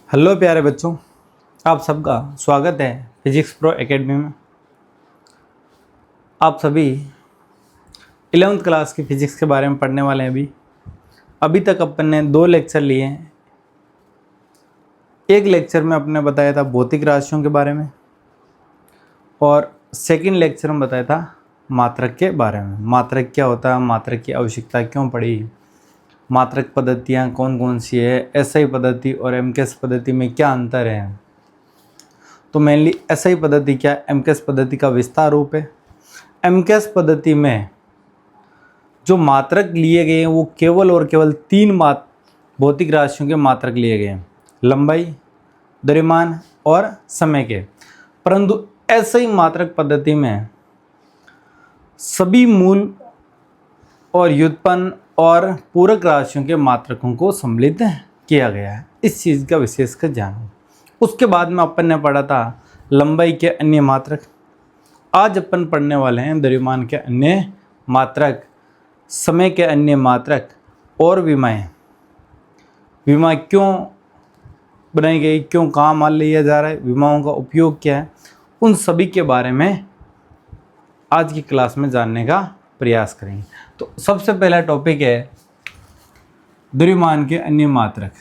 Hello प्यारे बच्चों, आप सबका स्वागत है फिजिक्स प्रो एकेडमी में। आप सभी 11वीं क्लास की फ़िज़िक्स के बारे में पढ़ने वाले हैं। अभी तक अपन ने 2 लेक्चर लिए हैं। एक लेक्चर में अपने बताया था भौतिक राशियों के बारे में और सेकंड लेक्चर में बताया था मात्रक के बारे में। मात्रक क्या होता है, मात्रक की आवश्यकता क्यों पड़ी, मात्रक पद्धतियाँ कौन कौन सी है, एसआई पद्धति और एमकेएस पद्धति में क्या अंतर है। तो मेनली एसआई पद्धति क्या है, एमकेएस पद्धति का विस्तार रूप है। एमकेएस पद्धति में जो मात्रक लिए गए हैं वो केवल और केवल 3 भौतिक राशियों के मात्रक लिए गए हैं, लंबाई, द्रव्यमान और समय के। परंतु एसआई मात्रक पद्धति में सभी मूल और व्युत्पन्न और पूरक राशियों के मात्रकों को सम्मिलित किया गया है। इस चीज़ का विशेषकर ध्यान। उसके बाद में अपन ने पढ़ा था लंबाई के अन्य मात्रक। आज अपन पढ़ने वाले हैं द्रव्यमान के अन्य मात्रक, समय के अन्य मात्रक और विमाएं। विमा क्यों बनाई गई, क्यों काम मान लिया जा रहा है, विमाओं का उपयोग क्या है, उन सभी के बारे में आज की क्लास में जानने का प्रयास करेंगे। तो सबसे पहला टॉपिक है द्रव्यमान के अन्य मात्रक।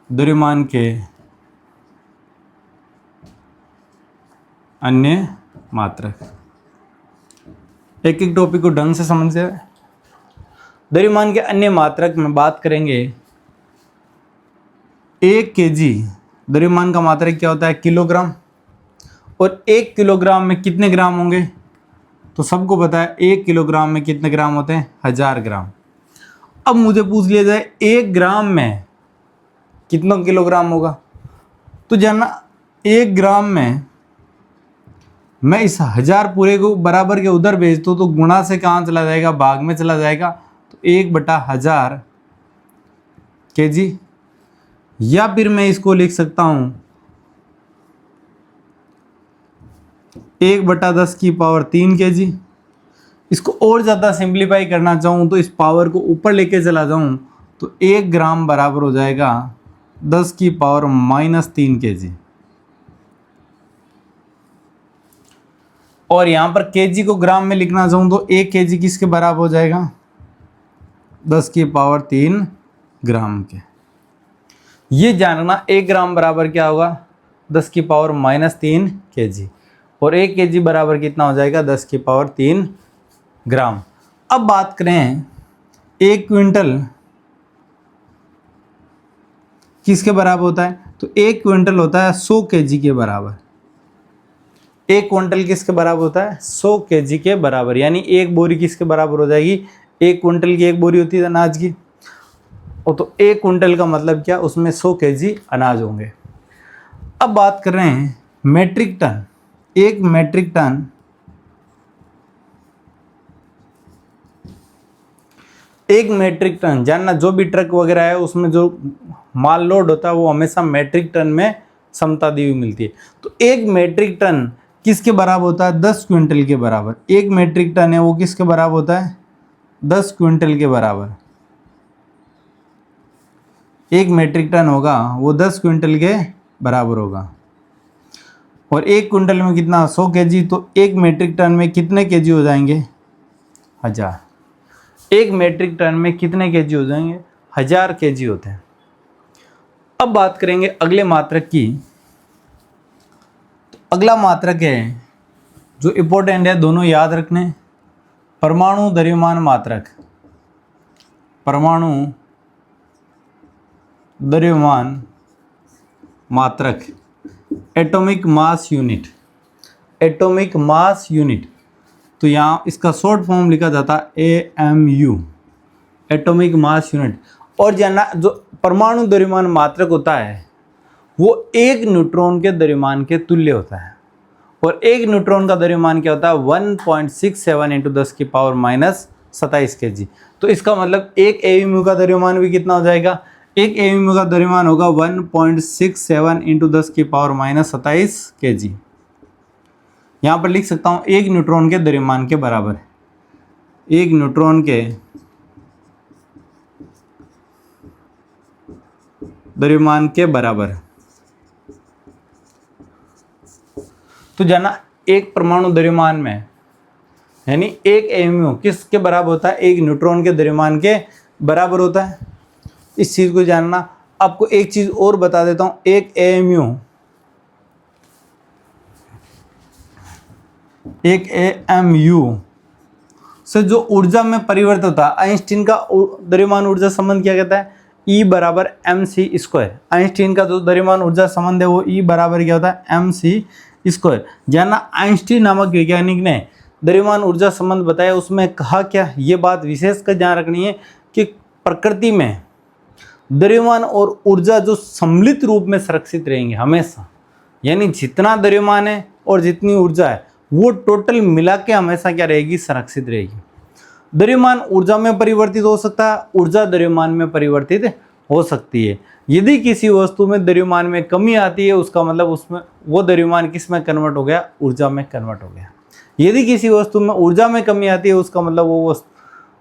द्रव्यमान के अन्य मात्रक, एक एक टॉपिक को ढंग से समझ जाए। द्रव्यमान के अन्य मात्रक में बात करेंगे 1 kg। द्रव्यमान का मात्रक क्या होता है, किलोग्राम। और 1 किलोग्राम में कितने ग्राम होंगे, तो सबको पता है 1 किलोग्राम में कितने ग्राम होते हैं, 1000 ग्राम। अब मुझे पूछ लिया जाए 1 ग्राम में कितना किलोग्राम होगा, तो जानना 1 ग्राम में मैं इस 1000 पूरे को बराबर के उधर भेज दूँ तो गुणा से कहाँ चला जाएगा, भाग में चला जाएगा। तो 1/1000 kg, या फिर मैं इसको लिख सकता हूँ 1/10 की पावर 3 kg। इसको और ज़्यादा सिंप्लीफाई करना चाहूँ तो इस पावर को ऊपर लेके चला जाऊँ तो 1 ग्राम बराबर हो जाएगा 10 की पावर -3 kg। और यहाँ पर kg को ग्राम में लिखना चाहूँ तो 1 kg किसके बराबर हो जाएगा, 10 की पावर 3 ग्राम के। ये जानना 1 ग्राम बराबर क्या होगा, 10 की पावर -3 kg। और 1 kg बराबर कितना हो जाएगा, 10 की पावर 3 ग्राम। अब बात करें 1 क्विंटल किसके बराबर होता है, तो 1 क्विंटल होता है 100 kg के बराबर। 1 क्विंटल किसके बराबर होता है, 100 kg के बराबर। यानी एक बोरी किसके बराबर हो जाएगी, 1 क्विंटल की एक बोरी होती है अनाज की, और तो 1 क्विंटल का मतलब क्या, उसमें 100 kg अनाज होंगे। अब बात कर रहे हैं metric ton. 1 metric ton, 1 metric ton जानना, जो भी ट्रक वगैरह है उसमें जो माल लोड होता है वो हमेशा मेट्रिक टन में समता दी हुई मिलती है। तो 1 मेट्रिक टन किसके बराबर होता है, 10 क्विंटल के बराबर। 1 मेट्रिक टन है वो किसके बराबर होता है, 10 क्विंटल के बराबर। 1 मेट्रिक टन होगा वो 10 क्विंटल के बराबर होगा। और 1 क्विंटल में कितना, 100 kg। तो 1 मेट्रिक टन में कितने kg हो जाएंगे, 1000। 1 मेट्रिक टन में कितने kg हो जाएंगे, 1000 kg होते हैं। अब बात करेंगे अगले मात्रक की। तो अगला मात्रक है जो इम्पोर्टेंट है, दोनों याद रखने, परमाणु द्रव्यमान मात्रक। परमाणु द्रव्यमान मात्रक, atomic mass unit. Atomic mass unit, तो यहाँ इसका शॉर्ट फॉर्म लिखा जाता है AMU, एटॉमिक मास यूनिट। और जानना, जो परमाणु द्रव्यमान मात्रक होता है वो 1 न्यूट्रॉन के द्रव्यमान के तुल्य होता है। और 1 न्यूट्रॉन का द्रव्यमान क्या होता है, 1.67 × 10 की पावर -27 kg। तो इसका मतलब 1 AMU का द्रव्यमान भी कितना हो जाएगा, 1 AMU का द्रव्यमान होगा 1.67 × 10 की पावर -27 kg। यहाँ पर लिख सकता हूँ 1 न्यूट्रॉन के द्रव्यमान के बराबर। 1 न्यूट्रॉन के द्रव्यमान के बराबर। तो जाना एक परमाणु द्रव्यमान में यानी एक एमयू किसके बराबर होता है, एक न्यूट्रॉन के द्रव्यमान के बराबर होता है। इस चीज को जानना। आपको एक चीज और बता देता हूं, एक एएमयू से जो ऊर्जा में परिवर्तित होता है, आइंस्टीन का द्रव्यमान ऊर्जा संबंध क्या कहता है, E बराबर mc²। आइंस्टीन का जो द्रव्यमान ऊर्जा संबंध है वो E बराबर क्या होता है, mc²। जानना आइंस्टीन नामक वैज्ञानिक ने द्रव्यमान ऊर्जा संबंध बताया, उसमें कहा क्या, ये बात विशेष कर ध्यान रखनी है कि प्रकृति में द्रव्यमान और ऊर्जा जो सम्मिलित रूप में संरक्षित रहेंगे हमेशा, यानी जितना द्रव्यमान है और जितनी ऊर्जा है वो टोटल मिला के हमेशा क्या रहेगी, संरक्षित रहेगी। द्रव्यमान ऊर्जा में परिवर्तित हो सकता है, ऊर्जा द्रव्यमान में परिवर्तित हो सकती है। यदि किसी वस्तु में द्रव्यमान में कमी आती है उसका मतलब उसमें वो द्रव्यमान किस में कन्वर्ट हो गया, ऊर्जा में कन्वर्ट हो गया। यदि किसी वस्तु में ऊर्जा में कमी आती है उसका मतलब वो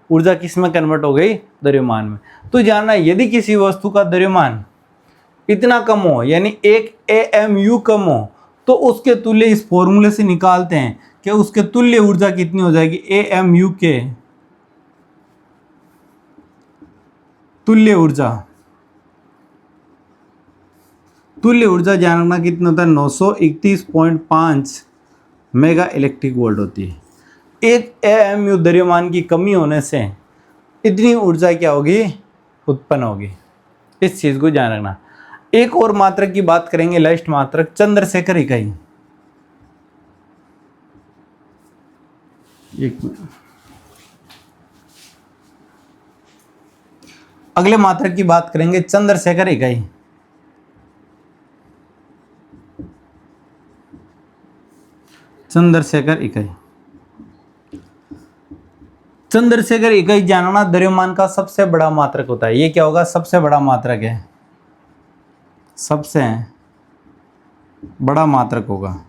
ऊर्जा किस में कन्वर्ट हो गई, द्रव्यमान में। तो जानना यदि किसी वस्तु का द्रव्यमान इतना कम हो यानी एक एएमयू कम हो तो उसके तुल्य इस फॉर्मूले से निकालते हैं कि उसके तुल्य ऊर्जा कितनी हो जाएगी, एएमयू के तुल्य ऊर्जा जानना कितना होता है, 931.5 मेगा इलेक्ट्रिक वोल्ट होती है। एक एएमयू द्रव्यमान की कमी होने से इतनी ऊर्जा क्या होगी, उत्पन्न होगी। इस चीज को ध्यान रखना। एक और मात्रक की बात करेंगे, लास्ट मात्रक चंद्रशेखर इकाई। अगले मात्रक की बात करेंगे चंद्रशेखर इकाई। चंद्रशेखर इकाई, चंद्रशेखर इकाई जानना द्रव्यमान का सबसे बड़ा मात्रक होता है। ये क्या होगा, सबसे बड़ा मात्रक है, सबसे बड़ा मात्रक होगा।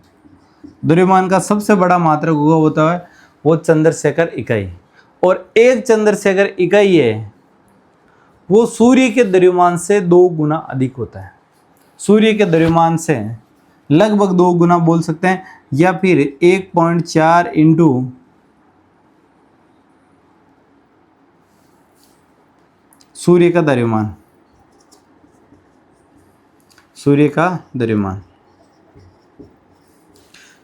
द्रव्यमान का सबसे बड़ा मात्रक होता है वो चंद्रशेखर इकाई। और एक चंद्रशेखर इकाई है वो सूर्य के द्रव्यमान से 2 गुना अधिक होता है। सूर्य के द्रव्यमान से लगभग 2 गुना बोल सकते हैं, या फिर 1.4 इंटू सूर्य का द्रव्यमान, सूर्य का द्रव्यमान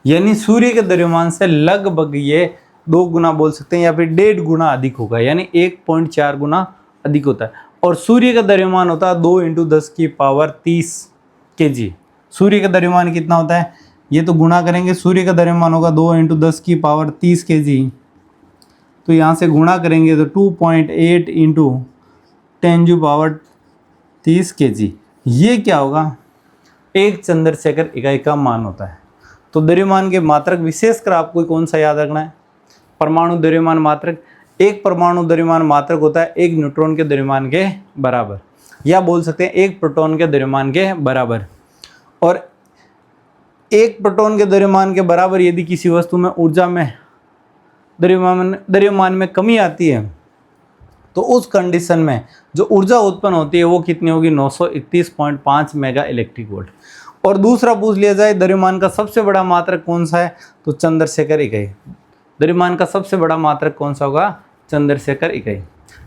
यानी सूर्य के द्रव्यमान से लगभग ये 2 गुना बोल सकते हैं, या फिर 1.5 गुना अधिक होगा, यानी 1.4 गुना अधिक होता है। और सूर्य का द्रव्यमान होता है 2 × 10⁻30 kg। सूर्य का द्रव्यमान कितना होता है, ये तो गुणा करेंगे, सूर्य का द्रव्यमान होगा 2 × 10⁻30 kg। तो यहाँ से गुणा करेंगे तो 2.8 × 10⁻30 kg। ये क्या होगा, एक चंद्रशेखर इकाई का मान होता है। तो द्रव्यमान के मात्रक विशेषकर आपको कौन सा याद रखना है, परमाणु द्रव्यमान मात्रक। एक परमाणु द्रव्यमान मात्रक होता है एक न्यूट्रॉन के द्रव्यमान के बराबर, या बोल सकते हैं एक प्रोटॉन के द्रव्यमान के बराबर। और एक प्रोटॉन के द्रव्यमान के बराबर यदि किसी वस्तु में ऊर्जा में द्रव्यमान में कमी आती है तो उस कंडीशन में जो ऊर्जा उत्पन्न होती है वो कितनी होगी, 931.5 मेगा इलेक्ट्रिक वोल्ट। और दूसरा पूछ लिया जाए द्रव्यमान का सबसे बड़ा मात्रक कौन सा है, तो चंद्रशेखर इकाई। द्रव्यमान का सबसे बड़ा मात्रक कौन सा होगा, चंद्रशेखर इकाई।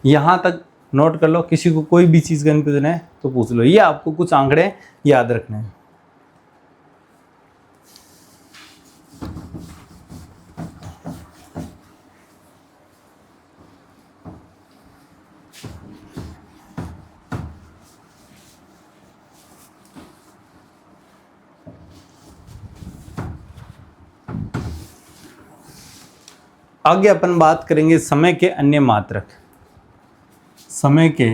यहाँ तक नोट कर लो, किसी को कोई भी चीज़ कन्फ्यूजन है तो पूछ लो। ये आपको कुछ आंकड़े याद रखने हैं। आगे अपन बात करेंगे समय के अन्य मात्रक। समय के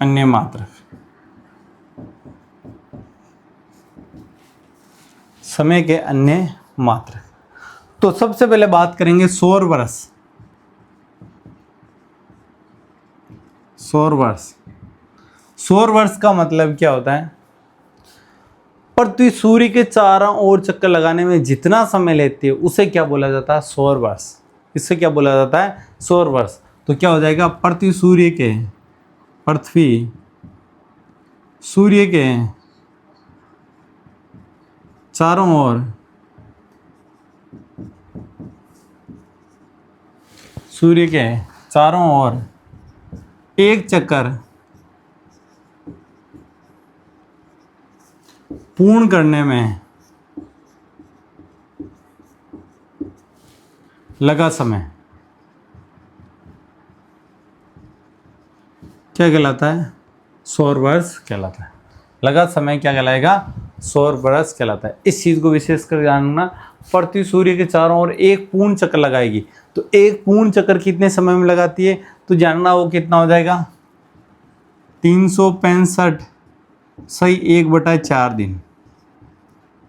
अन्य मात्रक, समय के अन्य मात्रक। तो सबसे पहले बात करेंगे सौर वर्ष। सौर वर्ष, सौर वर्ष का मतलब क्या होता है, पृथ्वी सूर्य के चारों ओर चक्कर लगाने में जितना समय लेती है उसे क्या बोला जाता है, सौर वर्ष। इससे क्या बोला जाता है, सौर वर्ष। तो क्या हो जाएगा, पृथ्वी सूर्य के चारों ओर एक चक्कर पूर्ण करने में लगा समय क्या कहलाता है, सौर वर्ष कहलाता है। लगा समय क्या कहलाएगा, सौर वर्ष कहलाता है। इस चीज को विशेष कर जानना, पृथ्वी सूर्य के चारों ओर एक पूर्ण चक्कर लगाएगी, तो एक पूर्ण चक्कर कितने समय में लगाती है, तो जानना वो कितना हो जाएगा, 365 सही 1/4 दिन।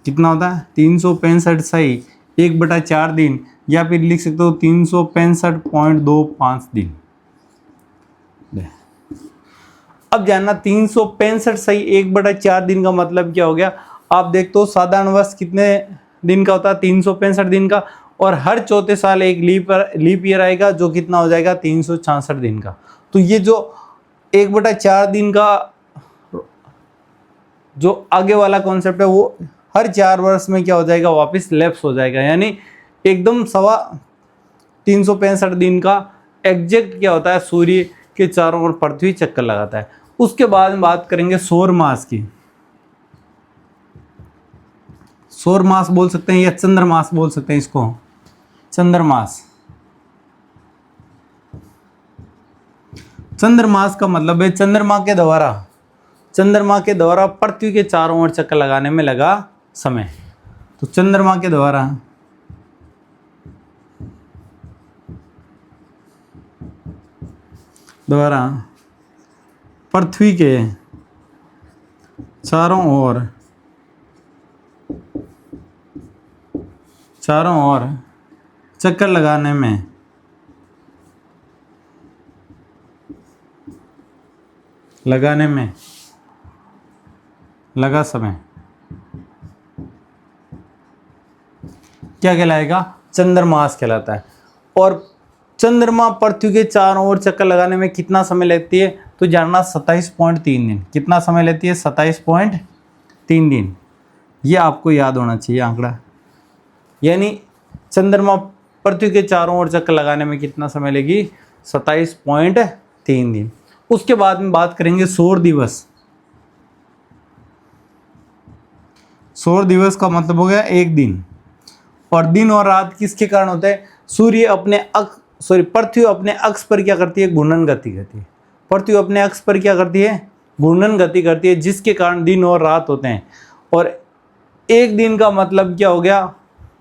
कितना होता है, 365 सही 1/4 दिन, या फिर लिख सकते हो 365.25 दिन। अब जानना 365 सही 1/4 दिन का मतलब क्या हो गया। आप देखते हो साधारण वर्ष कितने दिन का होता है, 365 दिन का, और हर चौथे साल एक लीप ईयर आएगा जो कितना हो जाएगा, 366 दिन का। तो ये जो 1/4 दिन का जो आगे वाला कॉन्सेप्ट है वो हर 4 वर्ष में क्या हो जाएगा, वापस लैप्स हो जाएगा, यानी एकदम 365 दिन का एग्जैक्ट क्या होता है, सूर्य के चारों ओर पृथ्वी चक्कर लगाता है। उसके बाद में बात करेंगे सौर मास की। सौर मास बोल सकते हैं या चंद्रमास बोल सकते हैं इसको, चंद्रमास। चंद्रमास का मतलब है चंद्रमा के द्वारा पृथ्वी के चारों ओर चक्कर लगाने में लगा समय। तो चंद्रमा के द्वारा पृथ्वी के चारों ओर चक्कर लगाने में लगा समय क्या कहलाएगा, चंद्रमास कहलाता है। और चंद्रमा पृथ्वी के चारों ओर चक्कर लगाने में कितना समय लेती है, तो जानना 27.3 दिन। कितना समय लेती है, 27.3 दिन। ये आपको याद होना चाहिए आंकड़ा, यानी चंद्रमा पृथ्वी के चारों ओर चक्कर लगाने में कितना समय लेगी, 27.3 दिन। उसके बाद में बात करेंगे सौर दिवस। सौर दिवस का मतलब हो गया एक दिन, और दिन और रात किसके कारण होता है, पृथ्वी अपने अक्ष पर क्या करती है, घूर्णन गति करती है। पृथ्वी अपने अक्ष पर क्या करती है, घूर्णन गति करती है, जिसके कारण दिन और रात होते हैं। और एक दिन का मतलब क्या हो गया,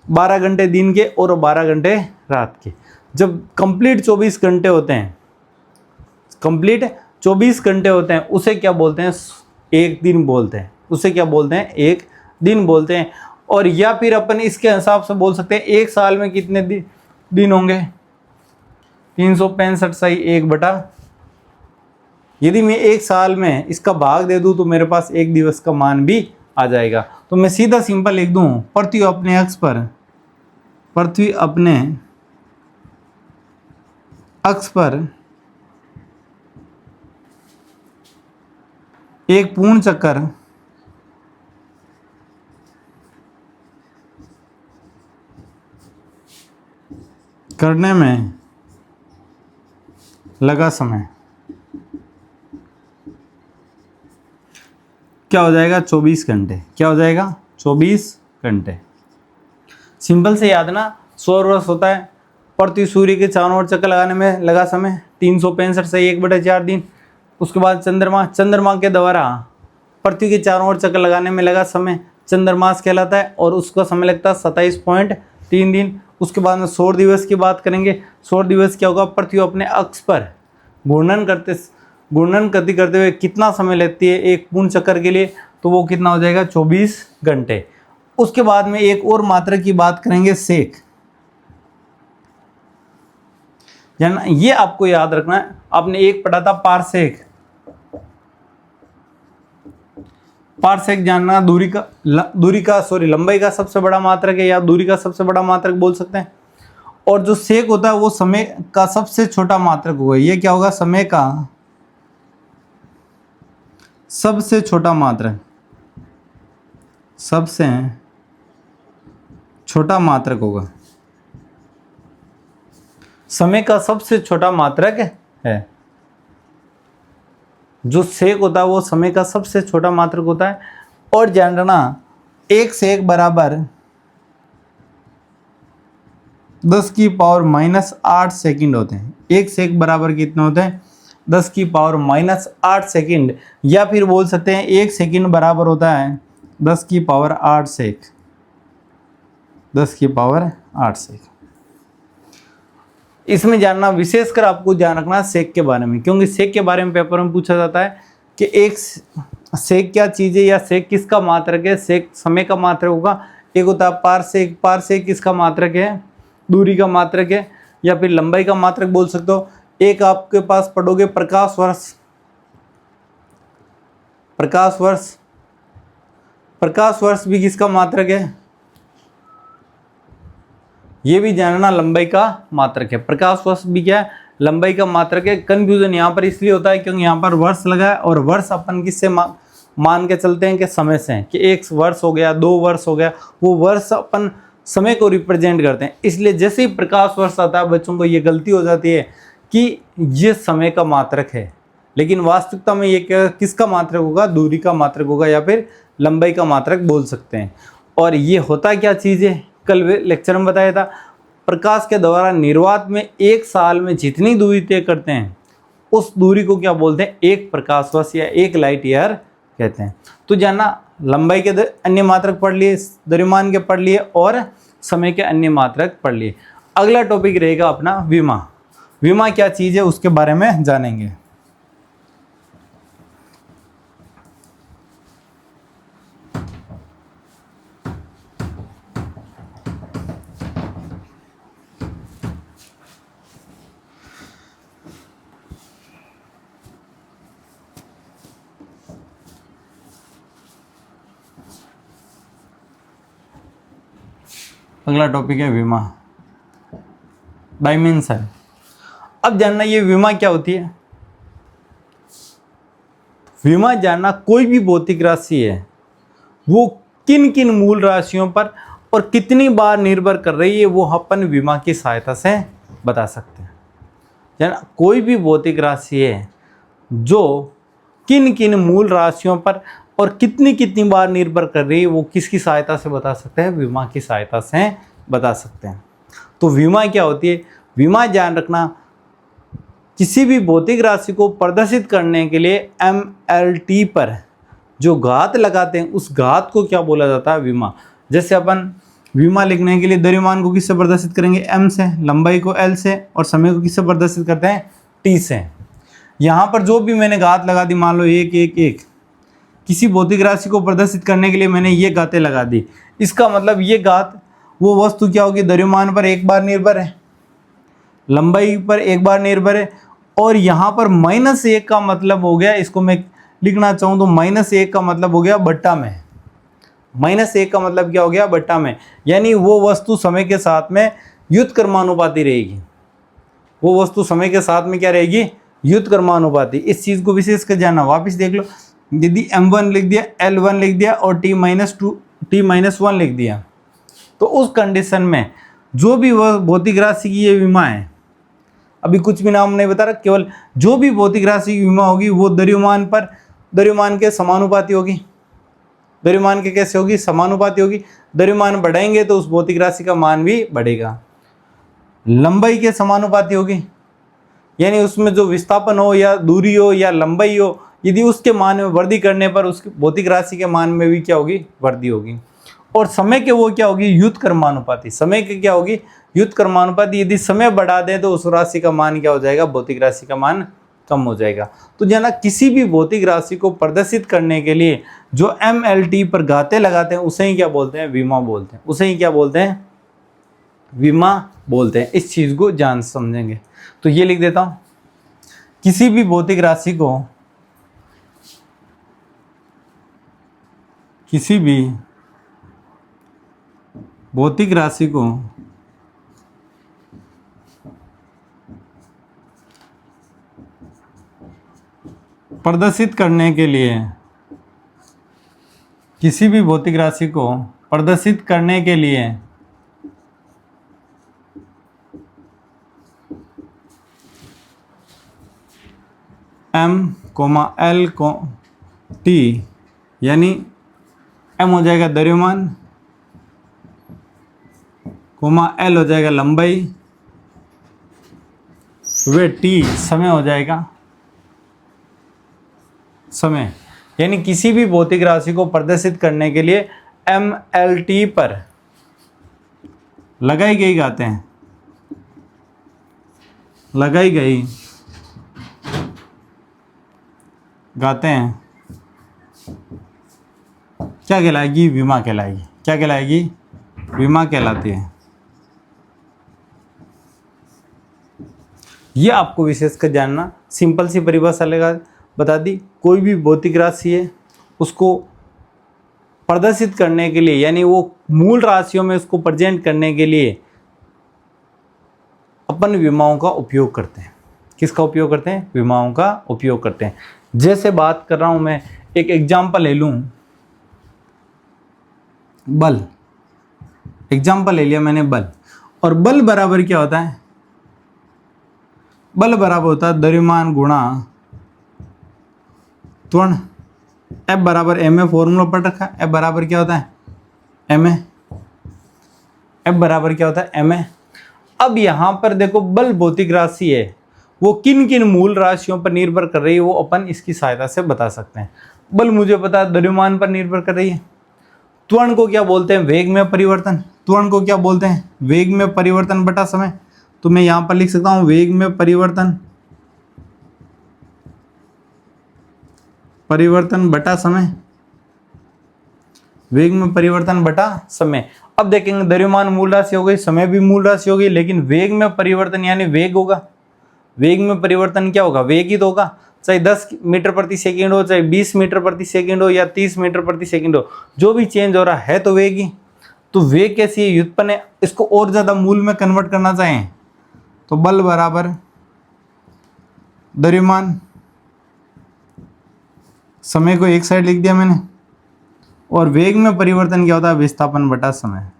12 घंटे दिन के और 12 घंटे रात के। जब कंप्लीट 24 घंटे होते हैं, उसे क्या बोलते हैं, एक दिन बोलते हैं। उसे क्या बोलते हैं, एक दिन बोलते हैं। और या फिर अपन इसके हिसाब से बोल सकते हैं एक साल में कितने दिन होंगे, 365 सही 1/, यदि मैं एक साल में इसका भाग दे दूं तो मेरे पास एक दिवस का मान भी आ जाएगा। तो मैं सीधा सिंपल लिख दूं, पृथ्वी अपने अक्ष पर एक पूर्ण चक्कर करने में लगा समय क्या हो जाएगा, 24 घंटे। क्या हो जाएगा, 24 घंटे। सिंपल से याद ना, सौर वर्ष होता है पृथ्वी सूर्य के चारों ओर चक्कर लगाने में लगा समय 365 से 1/4 दिन। उसके बाद चंद्रमा के द्वारा पृथ्वी के चारों ओर चक्कर लगाने में लगा समय चंद्रमास कहलाता है, और उसका समय लगता है 27.3 दिन। उसके बाद में सौर दिवस की बात करेंगे। सौर दिवस क्या होगा, पृथ्वी अपने अक्ष पर घूर्णन गति करते हुए कितना समय लेती है एक पूर्ण चक्कर के लिए, तो वो कितना हो जाएगा, 24 घंटे। उसके बाद में एक और मात्रा की बात करेंगे, सेक। जानना, ये आपको याद रखना है, आपने एक पढ़ा था पारसेक। पारसेक जानना लंबाई का सबसे बड़ा मात्रक है, या दूरी का सबसे बड़ा मात्रक बोल सकते हैं। और जो सेक होता है वो समय का सबसे छोटा मात्रक होगा। ये क्या होगा? समय का सबसे छोटा मात्रक, सबसे छोटा मात्रक होगा, समय का सबसे छोटा मात्रक है। जो सेक होता है वो समय का सबसे छोटा मात्रक होता है। और ध्यान रखना, एक सेक बराबर 10⁻⁻8 सेकंड होते हैं। एक सेक बराबर कितने होते हैं? 10⁻⁻8 सेकंड। या फिर बोल सकते हैं एक सेकंड बराबर होता है 10⁻8 सेक, 10⁻8 सेक। इसमें जानना, विशेषकर आपको ध्यान रखना सेक के बारे में, क्योंकि सेक के बारे में पेपर में पूछा जाता है कि एक सेक क्या चीज़ है, या सेक किसका मात्रक है। सेक समय का मात्रक होगा। एक होता है पारसेक, पारसेक किसका मात्रक है? दूरी का मात्रक है, या फिर लंबाई का मात्रक बोल सकते हो। एक आपके पास पढ़ोगे प्रकाश वर्ष, प्रकाश वर्ष, प्रकाश वर्ष भी किसका मात्रक है? ये भी जानना लंबाई का मात्रक है। प्रकाश वर्ष भी क्या है? लंबाई का मात्रक है। कंफ्यूजन यहाँ पर इसलिए होता है क्योंकि यहाँ पर वर्ष लगा है, और वर्ष अपन किससे मान के चलते हैं कि समय से हैं, कि 1 वर्ष हो गया, 2 वर्ष हो गया, वो वर्ष अपन समय को रिप्रेजेंट करते हैं। इसलिए जैसे ही प्रकाश वर्ष आता है बच्चों को ये गलती हो जाती है कि ये समय का मात्रक है, लेकिन वास्तविकता में ये किसका मात्रक होगा? दूरी का मात्रक होगा, या फिर लंबाई का मात्रक बोल सकते हैं। और ये होता क्या चीज़ है? कल लेक्चर में बताया था, प्रकाश के द्वारा निर्वात में 1 साल में जितनी दूरी तय करते हैं उस दूरी को क्या बोलते हैं? 1 प्रकाश वर्ष या 1 लाइट ईयर कहते हैं। तो जानना, लंबाई के अन्य मात्रक पढ़ लिए, द्रव्यमान के पढ़ लिए, और समय के अन्य मात्रक पढ़ लिए। अगला टॉपिक रहेगा अपना विमा। विमा क्या चीज़ है उसके बारे में जानेंगे। अगला टॉपिक है विमा, डायमेंशन। अब जानना ये विमा क्या होती है। विमा जानना, कोई भी भौतिक राशि है वो किन किन मूल राशियों पर और कितनी बार निर्भर कर रही है, वो अपन विमा की सहायता से बता सकते हैं। जानना, कोई भी भौतिक राशि है जो किन किन मूल राशियों पर और कितनी कितनी बार निर्भर कर रही है, वो किसकी सहायता से बता सकते हैं? विमा की सहायता से बता सकते हैं। तो विमा क्या होती है? विमा ध्यान रखना, किसी भी भौतिक राशि को प्रदर्शित करने के लिए MLT पर जो घात लगाते हैं उस घात को क्या बोला जाता है? विमा। जैसे अपन विमा लिखने के लिए द्रव्यमान को किससे प्रदर्शित करेंगे? M से, लंबाई को L से, और समय को किससे प्रदर्शित करते हैं? T से। यहाँ पर जो भी मैंने घात लगा दी, मान लो 1 1 1, किसी भौतिक राशि को प्रदर्शित करने के लिए मैंने ये घातें लगा दी। इसका मतलब ये घात वो वस्तु क्या होगी? द्रव्यमान पर 1 बार निर्भर है, लंबाई पर 1 बार निर्भर है, और यहाँ पर -1 का मतलब हो गया, इसको मैं लिखना चाहूँ तो -1 का मतलब हो गया बट्टा में। -1 का मतलब क्या हो गया? बट्टा में। यानी वो वस्तु समय के साथ में व्युत्क्रमानुपाती रहेगी। वो वस्तु समय के साथ में क्या रहेगी? व्युत्क्रमानुपाती। इस चीज़ को विशेष कर जानना, वापस देख लो। यदि M1 लिख दिया, L1 लिख दिया और T-2 T-1 लिख दिया, तो उस कंडीशन में जो भी वह भौतिक राशि की ये विमा है, अभी कुछ भी नाम नहीं बता रहा, केवल जो भी भौतिक राशि की विमा होगी वो द्रव्यमान के समानुपाती होगी। द्रव्यमान के कैसे होगी? समानुपाती होगी। द्रव्यमान बढ़ाएंगे तो उस भौतिक राशि का मान भी बढ़ेगा। लंबाई के समानुपाती होगी, यानी उसमें जो विस्थापन हो या दूरी हो या लंबाई हो, यदि उसके मान में वृद्धि करने पर उसकी भौतिक राशि के मान में भी क्या होगी? वृद्धि होगी। और समय के वो क्या होगी? व्युत्क्रमानुपाती। समय के क्या होगी? व्युत्क्रमानुपाती। यदि समय बढ़ा दें तो उस राशि का मान क्या हो जाएगा? भौतिक राशि का मान कम हो जाएगा। तो जाना, किसी भी भौतिक राशि को प्रदर्शित करने के लिए जो MLT पर घातें लगाते हैं उसे ही क्या बोलते हैं? विमा बोलते हैं। उसे ही क्या बोलते हैं? विमा बोलते हैं। इस चीज को जान समझेंगे। तो ये लिख देता हूं, किसी भी भौतिक राशि को, किसी भी भौतिक राशि को प्रदर्शित करने के लिए, किसी भी भौतिक राशि को प्रदर्शित करने के लिए m, l, t, यानी m हो जाएगा द्रव्यमान, l हो जाएगा लंबाई, वे t समय हो जाएगा, समय, यानी किसी भी भौतिक राशि को प्रदर्शित करने के लिए m, l, t पर लगाई गई गाते हैं, लगाई गई गाते हैं क्या कहलाएगी? विमा कहलाएगी। क्या कहलाएगी? विमा कहलाती है। ये आपको विशेषकर जानना, सिंपल सी परिभाषा लगा बता दी। कोई भी भौतिक राशि है उसको प्रदर्शित करने के लिए, यानी वो मूल राशियों में उसको प्रेजेंट करने के लिए अपन विमाओं का उपयोग करते हैं। किसका उपयोग करते हैं? विमाओं का उपयोग करते हैं। जैसे बात कर रहा हूं मैं, एक एग्जाम्पल ले लूं, बल, एग्जाम्पल ले लिया मैंने बल, और बल बराबर क्या होता है? बल बराबर होता है द्रव्यमान गुणा त्वरण। F बराबर ma, फॉर्मूला पढ़ रखा है। F बराबर क्या होता है? ma। F बराबर क्या होता है? ma। अब यहां पर देखो, बल भौतिक राशि है, वो किन किन मूल राशियों पर निर्भर कर रही है वो अपन इसकी सहायता से बता सकते हैं। बल मुझे पता है द्रव्यमान पर निर्भर कर रही है। त्वरण को क्या बोलते हैं? वेग में परिवर्तन। त्वरण को क्या बोलते हैं? वेग में परिवर्तन बटा समय। तो मैं यहां पर लिख सकता हूं वेग में परिवर्तन, परिवर्तन बटा समय, वेग में परिवर्तन बटा समय। अब देखेंगे द्रव्यमान मूल राशि हो गई, समय भी मूल राशि होगी, लेकिन वेग में परिवर्तन यानी वेग होगा। वेग में परिवर्तन क्या होगा? वेग ही तो होगा। चाहे 10 मीटर प्रति सेकंड हो, चाहे 20 मीटर प्रति सेकंड हो, या 30 मीटर प्रति सेकंड हो, जो भी चेंज हो रहा है तो वेग ही। तो वेग कैसी है? व्युत्पन्न है। इसको और ज्यादा मूल में कन्वर्ट करना चाहें तो बल बराबर द्रव्यमान, समय को एक साइड लिख दिया मैंने, और वेग में परिवर्तन क्या होता है? विस्थापन बटा समय,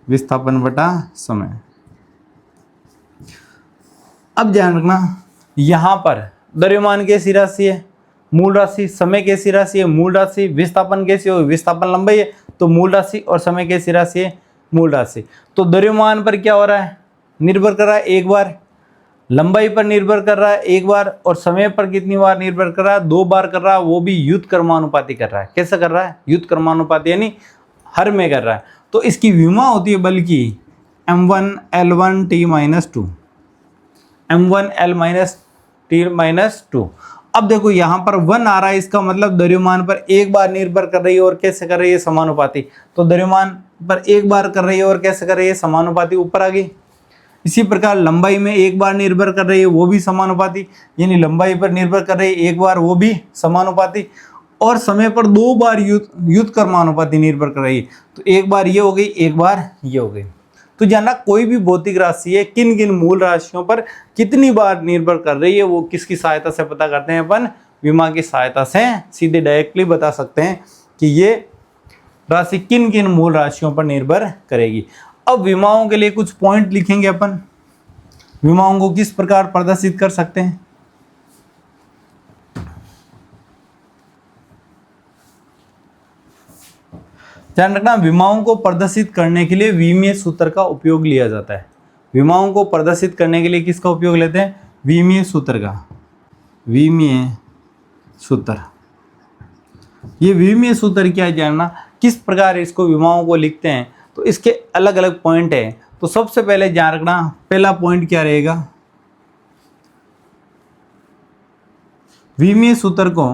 विस्थापन बटा समय। अब ध्यान रखना, यहां पर द्रव्यमान कैसी राशि है? मूल राशि। समय कैसी राशि है? मूल राशि। विस्थापन कैसी होगी? विस्थापन लंबाई है, तो मूल राशि। और समय कैसी राशि है? मूल राशि। तो द्रव्यमान पर क्या हो रहा है? निर्भर कर रहा है एक बार, लंबाई पर निर्भर कर रहा है एक बार, और समय पर कितनी बार निर्भर कर रहा है? 2 बार कर रहा है, वो भी युत कर्मानुपाती कर रहा है। कैसा कर रहा है? युत कर्मानुपाती, यानी हर में कर रहा है। तो इसकी विमा होती है बल की m1 l1 t-2, m1 l-t-2। अब देखो यहां पर 1 आ रहा है, इसका मतलब द्रव्यमान पर एक बार निर्भर कर रही है, और कैसे कर रही है? समानुपाती। तो द्रव्यमान पर एक बार कर रही है और कैसे कर रही है? समानुपाती, ऊपर आ गई। इसी प्रकार लंबाई में एक बार निर्भर कर रही है, वो भी समानुपाती, यानी लंबाई पर निर्भर कर रही है एक बार, वो भी समानुपाती। और समय पर 2 बार युत कर्मानुपाती निर्भर कर रही है, तो एक बार ये हो गई, एक बार ये हो गई। तो जानना, कोई भी भौतिक राशि है किन किन मूल राशियों पर कितनी बार निर्भर कर रही है, वो किसकी सहायता से पता करते हैं? अपन विमा की सहायता से सीधे डायरेक्टली बता सकते हैं कि ये राशि किन किन मूल राशियों पर निर्भर करेगी। अब विमाओं के लिए कुछ पॉइंट लिखेंगे अपन, विमाओं को किस प्रकार प्रदर्शित कर सकते हैं। ध्यान रखना, विमाओं को प्रदर्शित करने के लिए विमीय सूत्र का उपयोग लिया जाता है। विमाओं को प्रदर्शित करने के लिए किसका उपयोग लेते हैं? विमीय सूत्र का। विमीय सूत्र, ये विमीय सूत्र क्या है जानना, किस प्रकार इसको विमाओं को लिखते हैं, तो इसके अलग अलग पॉइंट है। तो सबसे पहले ध्यान रखना, पहला पॉइंट क्या रहेगा? विमीय सूत्र को,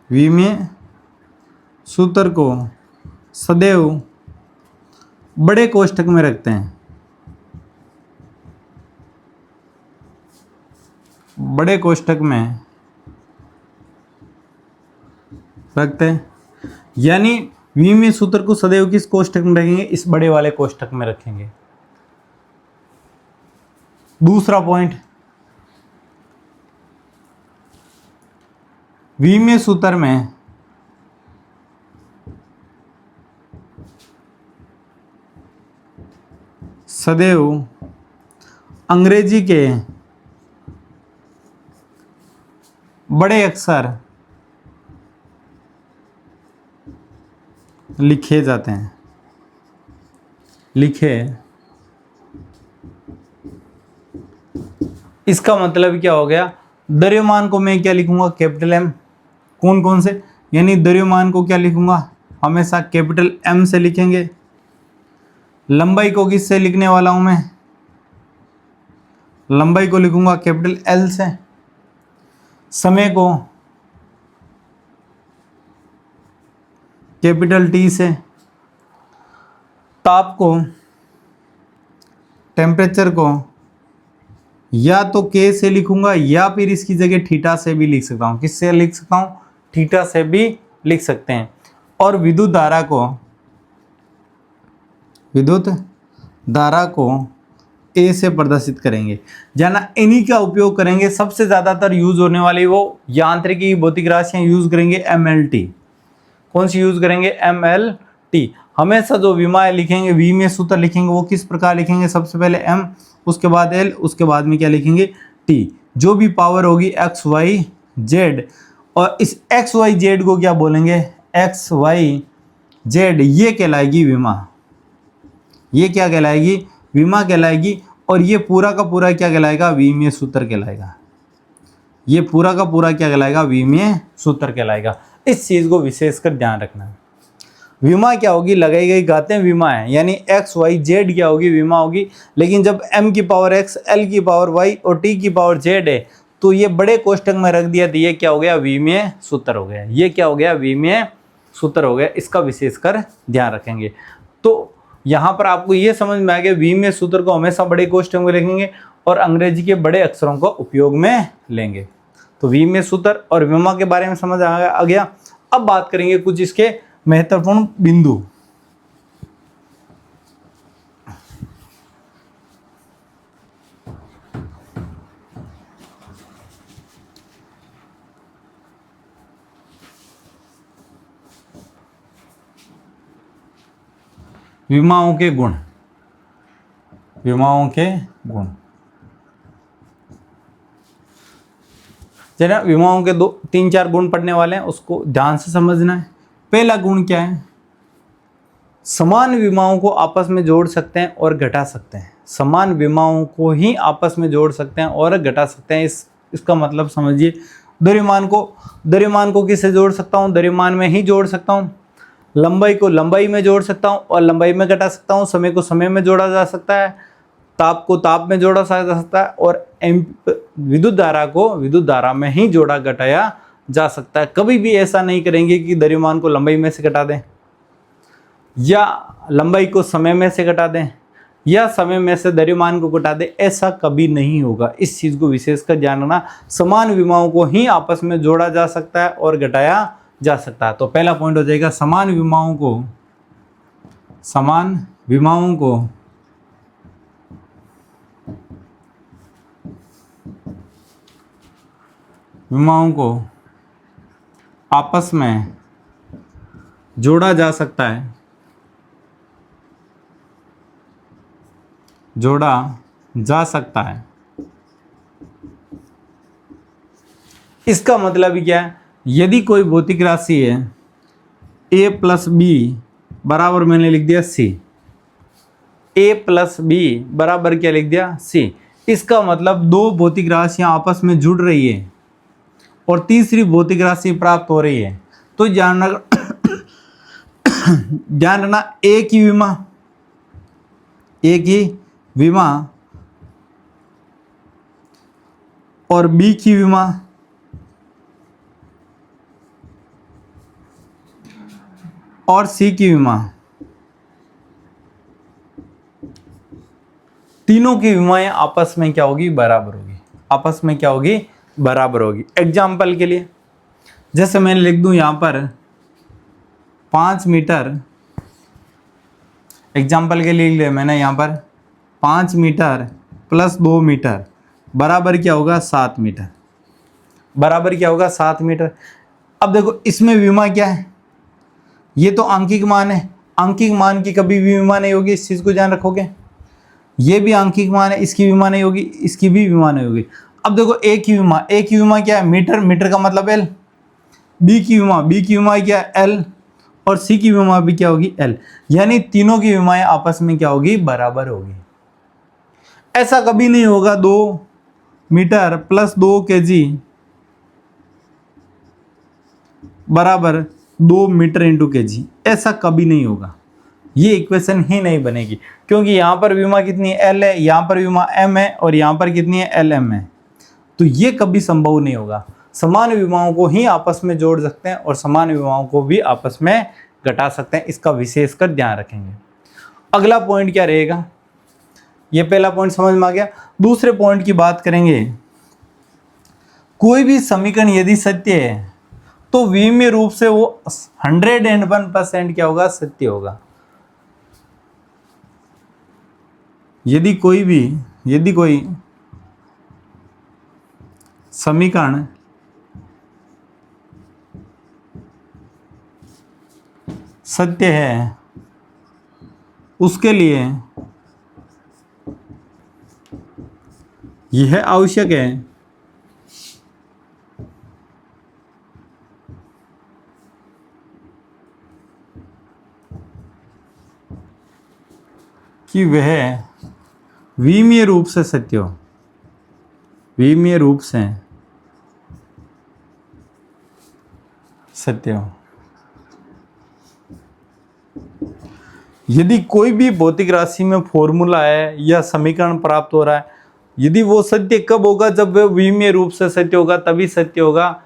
विमीय सूत्र को सदैव बड़े कोष्ठक में रखते हैं, बड़े कोष्ठक में रखते हैं। यानी विमीय सूत्र को सदैव किस कोष्ठक में रखेंगे? इस बड़े वाले कोष्ठक में रखेंगे। दूसरा पॉइंट, विमीय सूत्र में सदैव अंग्रेजी के बड़े अक्षर लिखे जाते हैं। लिखे, इसका मतलब क्या हो गया, द्रव्यमान को मैं क्या लिखूंगा, कैपिटल एम। कौन कौन से, यानी द्रव्यमान को क्या लिखूंगा, हमेशा कैपिटल एम से लिखेंगे। लंबाई को किससे लिखने वाला हूं मैं, लंबाई को लिखूंगा कैपिटल एल से। समय को कैपिटल टी से। ताप को, टेम्परेचर को या तो के से लिखूंगा या फिर इसकी जगह थीटा से भी लिख सकता हूं। किससे लिख सकता हूं, थीटा से भी लिख सकते हैं। और विद्युत धारा को, विद्युत धारा को ए से प्रदर्शित करेंगे। जाना इन्हीं का उपयोग करेंगे। सबसे ज्यादातर यूज होने वाली वो यांत्रिकी भौतिक राशियां यूज करेंगे MLT। कौन सी यूज करेंगे, MLT। हमेशा जो विमाएं लिखेंगे, वी में सूत्र लिखेंगे, वो किस प्रकार लिखेंगे, सबसे पहले M, उसके बाद L, उसके बाद में क्या लिखेंगे, T। जो भी पावर होगी एक्स वाई जेड, और इस एक्स वाई जेड को क्या बोलेंगे, एक्स वाई जेड, ये कहलाएगी विमा। ये क्या कहलाएगी, विमा कहलाएगी। और ये पूरा का पूरा क्या कहलाएगा, विमीय सूत्र कहलाएगा। ये पूरा का पूरा क्या कहलाएगा, विमीय सूत्र कहलाएगा। इस चीज को विशेषकर ध्यान रखना है। विमा क्या होगी, लगाई गई घातें विमा है, यानी एक्स वाई जेड क्या होगी, विमा होगी। लेकिन जब m की पावर x, l की पावर y और t की पावर z है, तो ये बड़े कोष्टक में रख दिया, तो ये क्या हो गया, विमीय सूत्र हो गया। ये क्या हो गया, विमीय सूत्र हो गया। इसका विशेषकर ध्यान रखेंगे। तो यहाँ पर आपको ये समझ में आ गया, विमीय सूत्र को हमेशा बड़े कोष्टक में लिखेंगे और अंग्रेजी के बड़े अक्षरों को उपयोग में लेंगे। तो विमीय सूत्र और विमा के बारे में समझ आ गया। अब बात करेंगे कुछ इसके महत्वपूर्ण बिंदु। विमाओं के गुण, विमाओं के गुण। जना विमाओं के 2-3-4 गुण पढ़ने वाले हैं, उसको ध्यान से समझना है। पहला गुण क्या है, समान विमाओं को आपस में जोड़ सकते हैं और घटा सकते हैं। समान विमाओं को ही आपस में जोड़ सकते हैं और घटा सकते हैं। इसका मतलब समझिए, द्रव्यमान को किससे जोड़ सकता हूँ, द्रव्यमान में ही जोड़ सकता हूँ। लंबाई को लंबाई में जोड़ सकता हूँ और लंबाई में घटा सकता हूँ। समय को समय में जोड़ा जा सकता है। ताप को ताप में जोड़ा जा सकता है। और विद्युत धारा को विद्युत धारा में ही जोड़ा घटाया जा सकता है। कभी भी ऐसा नहीं करेंगे कि द्रव्यमान को लंबाई में से घटा दें या लंबाई को समय में से घटा दें या समय में से द्रव्यमान को घटा दें, ऐसा कभी नहीं होगा। इस चीज को विशेषकर ध्यान रखना। समान विमाओं को ही आपस में जोड़ा जा सकता है और घटाया जा सकता है। तो पहला पॉइंट हो जाएगा, समान विमाओं को आपस में जोड़ा जा सकता है, जोड़ा जा सकता है। इसका मतलब क्या है, यदि कोई भौतिक राशि है a प्लस बी बराबर, मैंने लिख दिया c, a प्लस बी बराबर क्या लिख दिया, c। इसका मतलब दो भौतिक राशियां आपस में जुड़ रही है और तीसरी भौतिक राशि प्राप्त हो रही है। तो ध्यान रखना, एक ही विमा और बी की विमा और सी की विमा, तीनों की विमाएं आपस में क्या होगी, बराबर होगी। आपस में क्या होगी, बराबर होगी। एग्जाम्पल के लिए जैसे मैं लिख दूं यहां पर 5 मीटर, एग्जाम्पल के लिए लिख लिया मैंने यहां पर 5 मीटर प्लस 2 मीटर बराबर क्या होगा, 7 मीटर। बराबर क्या होगा, 7 मीटर। अब देखो इसमें विमा क्या है, ये तो आंकिक मान है, आंकिक मान की कभी भी विमा नहीं होगी, इस चीज को ध्यान रखोगे। ये भी आंकिक मान है, इसकी विमा नहीं होगी, इसकी भी विमा नहीं होगी। अब देखो ए की विमा, ए की विमा क्या है, मीटर, मीटर का मतलब एल। बी की विमा, बी की विमा क्या है, एल। और सी की विमा भी क्या होगी, एल। यानी तीनों की विमाएं आपस में क्या होगी, बराबर होगी। ऐसा कभी नहीं होगा 2 मीटर प्लस 2 केजी बराबर 2 मीटर इंटू केजी, ऐसा कभी नहीं होगा। ये इक्वेशन ही नहीं बनेगी, क्योंकि यहाँ पर विमा कितनी है, एल है, यहाँ पर विमा एम है, और यहाँ पर कितनी है, एल एम है। तो ये कभी संभव नहीं होगा। समान विमाओं को ही आपस में जोड़ सकते हैं और समान विमाओं को भी आपस में घटा सकते हैं, इसका विशेषकर ध्यान रखेंगे। अगला पॉइंट क्या रहेगा, ये पहला पॉइंट समझ में आ गया। दूसरे पॉइंट की बात करेंगे, कोई भी समीकरण यदि सत्य है तो विमीय रूप से वो 101% क्या होगा, सत्य होगा। यदि कोई समीकरण सत्य है, उसके लिए यह आवश्यक है कि वह विमीय रूप से सत्य हो, विमीय रूप से सत्य हो। यदि कोई भी भौतिक राशि में फॉर्मूला है या समीकरण प्राप्त हो रहा है, यदि वो सत्य कब होगा, जब वह विमीय रूप से सत्य होगा, तभी सत्य होगा।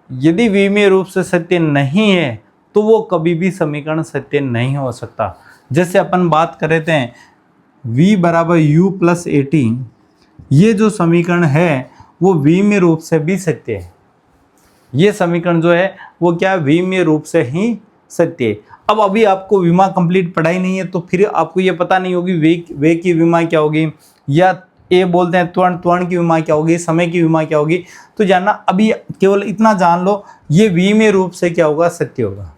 यदि विमीय रूप से सत्य नहीं है तो वो कभी भी समीकरण सत्य नहीं हो सकता। जैसे अपन बात कर रहे थे v बराबर u प्लस 18, ये जो समीकरण है वो विमीय रूप से भी सत्य है। ये समीकरण जो है वो क्या, विमीय रूप से ही सत्य है। अब अभी आपको विमा कंप्लीट पढ़ाई नहीं है, तो फिर आपको ये पता नहीं होगी वे की विमा क्या होगी, या ये बोलते हैं त्वरण की विमा क्या होगी, समय की विमा क्या होगी। तो जानना, अभी केवल इतना जान लो, ये विमीय रूप से क्या होगा, सत्य होगा।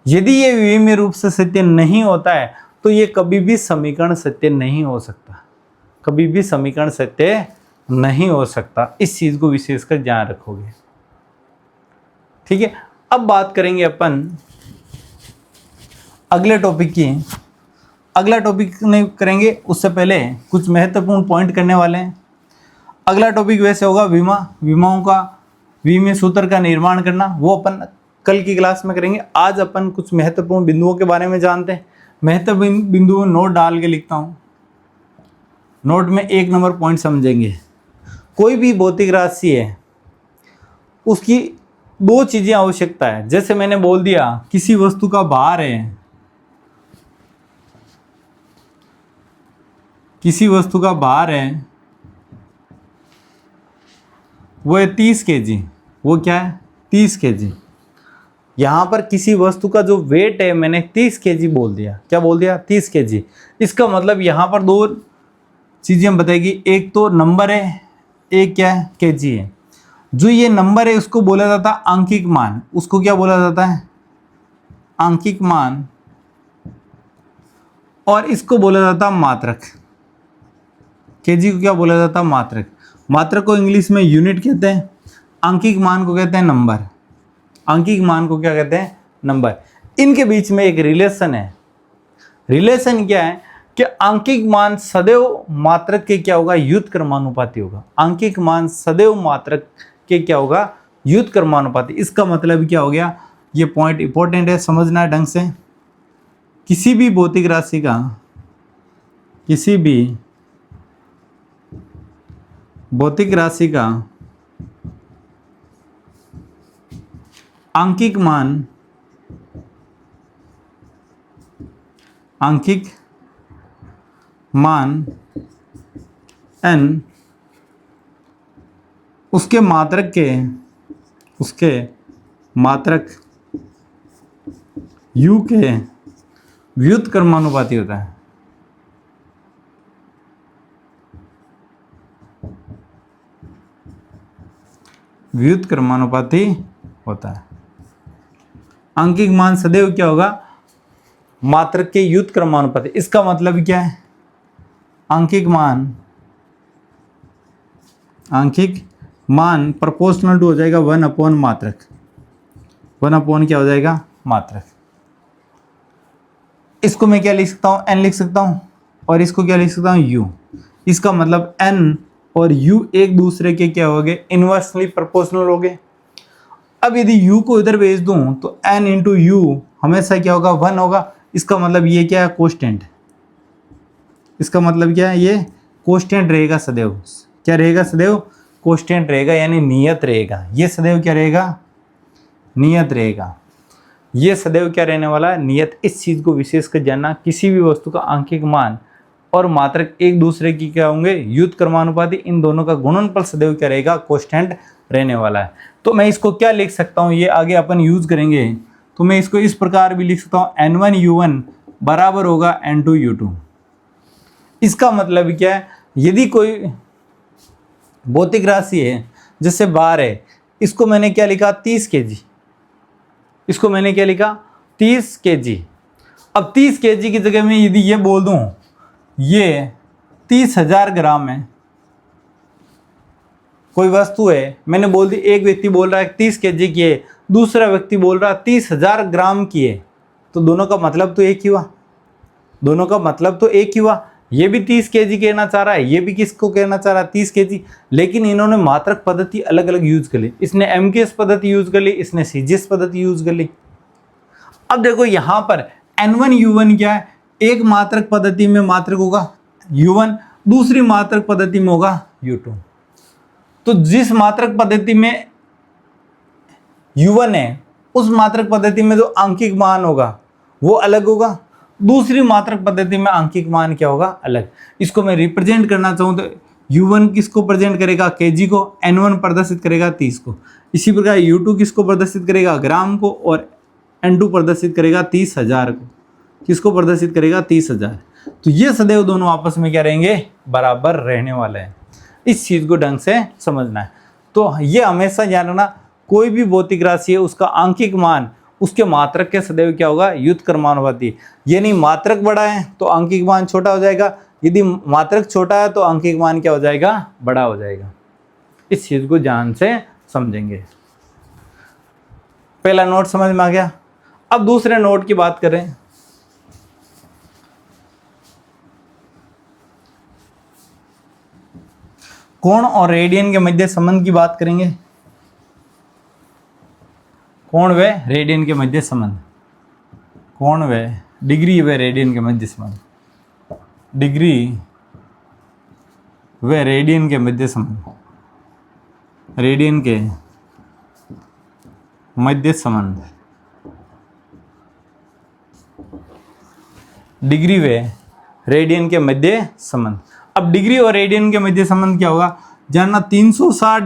यदि ये विमीय रूप से सत्य नहीं होता है तो ये कभी भी समीकरण सत्य नहीं हो सकता, कभी भी समीकरण सत्य नहीं हो सकता। इस चीज को विशेषकर ध्यान रखोगे, ठीक है। अब बात करेंगे अपन अगले टॉपिक की। अगला टॉपिक नहीं करेंगे, उससे पहले कुछ महत्वपूर्ण पॉइंट करने वाले हैं। अगला टॉपिक वैसे होगा विमाओं का विमीय सूत्र का निर्माण करना, वो अपन कल की क्लास में करेंगे। आज अपन कुछ महत्वपूर्ण बिंदुओं के बारे में जानते हैं। महत्वपूर्ण बिंदुओं नोट डाल के लिखता हूँ, नोट में 1 नंबर पॉइंट समझेंगे। कोई भी भौतिक राशि है, उसकी 2 चीजें आवश्यकता है। जैसे मैंने बोल दिया, किसी वस्तु का भार है, किसी वस्तु का भार है वो है 30 kg, वो क्या है, 30 kg। यहाँ पर किसी वस्तु का जो वेट है मैंने 30 kg बोल दिया, क्या बोल दिया, 30 kg। इसका मतलब यहाँ पर 2 चीजें बताएगी, एक तो नंबर है, एक क्या है, kg है। जो ये नंबर है उसको बोला जाता है आंकिक मान, उसको क्या बोला जाता है, आंकिक मान। और इसको बोला जाता है मात्रक, केजी को क्या बोला जाता है, मात्रक। मात्रक को इंग्लिश में यूनिट कहते हैं, आंकिक मान को कहते हैं नंबर, आंकिक मान को क्या कहते हैं, नंबर। इनके बीच में एक रिलेशन है। रिलेशन क्या है कि आंकिक मान सदैव मात्रक के क्या होगा, व्युत्क्रमानुपाती होगा। आंकिक मान सदैव मात्रक के क्या होगा, व्युत्क्रमानुपाती। इसका मतलब क्या हो गया, ये पॉइंट इंपॉर्टेंट है, समझना है ढंग से। किसी भी भौतिक राशि का, किसी भी भौतिक राशि का आंकिक मान, आंकिक मान n उसके मात्रक के, उसके मात्रक u के व्युत्क्रमानुपाती होता है। व्युत्क्रमानुपाती होता है। आंकिक मान सदैव क्या होगा, मात्रक के युत क्रमानुपाती। इसका मतलब क्या है, आंकिक मान प्रोपोर्शनल टू हो जाएगा 1 मात्रक। 1 क्या हो जाएगा, मात्रक। इसको मैं क्या लिख सकता हूँ, n लिख सकता हूँ, और इसको क्या लिख सकता हूँ, u। इसका मतलब n और u एक दूसरे के क्या हो गए, इनवर्सली प्रोपोर्शनल हो गए। अब यदि u को इधर भेज दूं तो n इंटू यू हमेशा क्या होगा, 1 होगा। इसका मतलब ये क्या है, कोस्टेंट। इसका मतलब क्या है, ये कोस्टेंट रहेगा सदैव। क्या रहेगा, सदैव कोस्टेंट रहेगा, यानी नियत रहेगा। ये सदैव क्या रहेगा, नियत रहेगा। ये सदैव क्या रहने वाला है, नियत। इस चीज को विशेष कर जानना, किसी भी वस्तु का आंकिक मान और मात्रक एक दूसरे की क्या होंगे, युत क्रमानुपाती। इन दोनों का गुणनफल सदैव क्या रहेगा, कोस्टेंट रहने वाला है। तो मैं इसको क्या लिख सकता हूँ, ये आगे अपन यूज करेंगे। तो मैं इसको इस प्रकार भी लिख सकता हूँ, n1u1 बराबर होगा n2u2। इसका मतलब क्या है, यदि कोई भौतिक राशि है जैसे बार है, इसको मैंने क्या लिखा, 30 kg। इसको मैंने क्या लिखा, 30 kg। अब 30 kg की जगह में यदि ये बोल दूं ये 30,000 ग्राम है, कोई वस्तु है, मैंने बोल दी, एक व्यक्ति बोल रहा है 30 kg की है, दूसरा व्यक्ति बोल रहा है 30,000 ग्राम की है, तो दोनों का मतलब तो एक ही हुआ। दोनों का मतलब तो एक ही हुआ। ये भी 30 kg कहना चाह रहा है, ये भी किसको कहना चाह रहा है, 30 kg। लेकिन इन्होंने मात्रक पद्धति अलग अलग यूज कर ली। इसने MKS पद्धति यूज कर ली, इसने CGS पद्धति यूज कर ली। अब देखो यहां पर n1u1 क्या है, एक मात्रक पद्धति में मात्रक होगा u1, दूसरी मात्रक पद्धति में होगा u2। तो जिस मात्रक पद्धति में u1 है, उस मात्रक पद्धति में जो आंकिक मान होगा वो अलग होगा, दूसरी मात्रक पद्धति में आंकिक मान क्या होगा, अलग। इसको मैं रिप्रेजेंट करना चाहूँ तो u1 किसको प्रेजेंट करेगा, kg को, n1 प्रदर्शित करेगा 30 को। इसी प्रकार u2 किसको प्रदर्शित करेगा, ग्राम को, और n2 प्रदर्शित करेगा 30,000 को। किसको प्रदर्शित करेगा, 30,000। तो ये सदैव दोनों आपस में क्या रहेंगे, बराबर रहने वाले हैं। इस चीज को ढंग से समझना है। तो ये हमेशा जानना, कोई भी भौतिक राशि है उसका आंकिक मान उसके मात्रक के सदैव क्या होगा, युत क्रमानुपाती। यानी मात्रक बड़ा है तो आंकिक मान छोटा हो जाएगा, यदि मात्रक छोटा है तो आंकिक मान क्या हो जाएगा, बड़ा हो जाएगा। इस चीज को ध्यान से समझेंगे। पहला नोट समझ में आ गया। अब दूसरे नोट की बात करें। कोण और रेडियन के मध्य संबंध की बात करेंगे। कोण व रेडियन के मध्य संबंध, कोण व डिग्री व रेडियन के मध्य संबंध, डिग्री व रेडियन के मध्य संबंध, रेडियन के मध्य संबंध, डिग्री व रेडियन के मध्य संबंध। अब डिग्री और रेडियन के मध्य संबंध क्या होगा, जानना। 360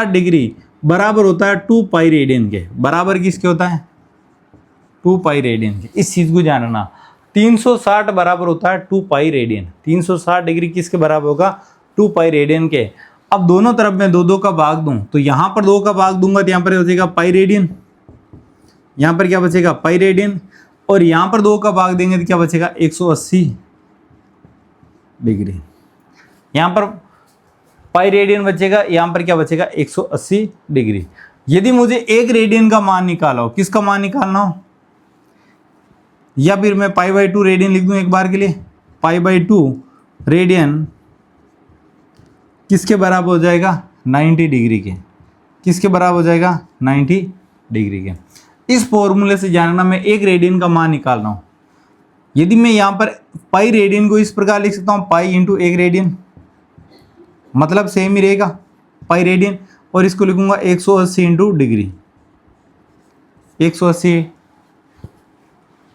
डिग्री बराबर होता है 2 पाई रेडियन के। बराबर किसके होता है, 2 पाई रेडियन के। इस चीज को जानना, 360 बराबर होता है 2 पाई रेडियन। 360 डिग्री किसके बराबर होगा, 2 पाई रेडियन के। अब दोनों तरफ में 2 का भाग दूं तो यहां पर 2 का भाग दूंगा तो यहां पर बचेगा पाई रेडियन, यहां पर क्या बचेगा, पाई रेडियन, और यहां पर 2 का भाग देंगे तो क्या बचेगा, 180 डिग्री। यहां पर पाई रेडियन बचेगा, यहां पर क्या बचेगा, 180 डिग्री। यदि मुझे एक रेडियन का मान निकाला हो, किसका मान निकालना हो, या फिर मैं π/2 रेडियन लिख दूं एक बार के लिए। π/2 रेडियन किसके बराबर हो जाएगा, 90 डिग्री के। किसके बराबर हो जाएगा, 90 डिग्री के। इस फॉर्मूले से जानना, मैं एक रेडियन का मान निकालना हूं। यदि मैं यहां पर पाई रेडियन को इस प्रकार लिख सकता हूं, पाई इंटू एक रेडियन, मतलब सेम ही रहेगा पाई रेडियन, और इसको लिखूंगा 180 इंटू डिग्री, 180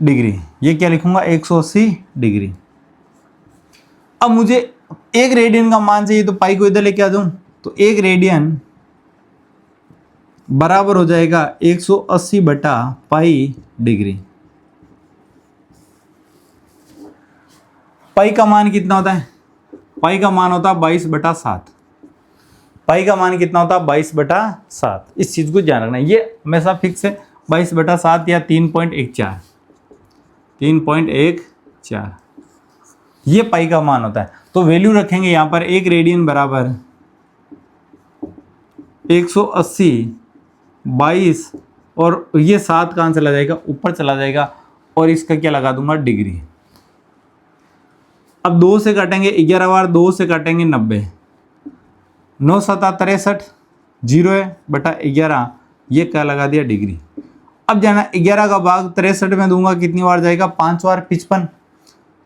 डिग्री। ये क्या लिखूंगा, 180 डिग्री। अब मुझे एक रेडियन का मान चाहिए तो पाई को इधर लेके आ जाऊं, तो एक रेडियन बराबर हो जाएगा 180 बटा पाई डिग्री। पाई का मान कितना होता है, पाई का मान होता है 22/7। पाई का मान कितना होता है 22/7। इस चीज़ को ध्यान रखना, ये हमेशा फिक्स है 22/7 या 3.14, 3.14 ये पाई का मान होता है। तो वैल्यू रखेंगे यहाँ पर 1 रेडियन बराबर 180, 22 और ये 7 कहाँ चला जाएगा, ऊपर चला जाएगा और इसका क्या लगा दूंगा डिग्री। अब 2 से काटेंगे 11 बार, 2 से काटेंगे 90, 9 7 63, 0 है बटा 11, ये क्या लगा दिया डिग्री। अब जाना 11 का भाग 63 में दूंगा, कितनी बार जाएगा 5 बार, 55,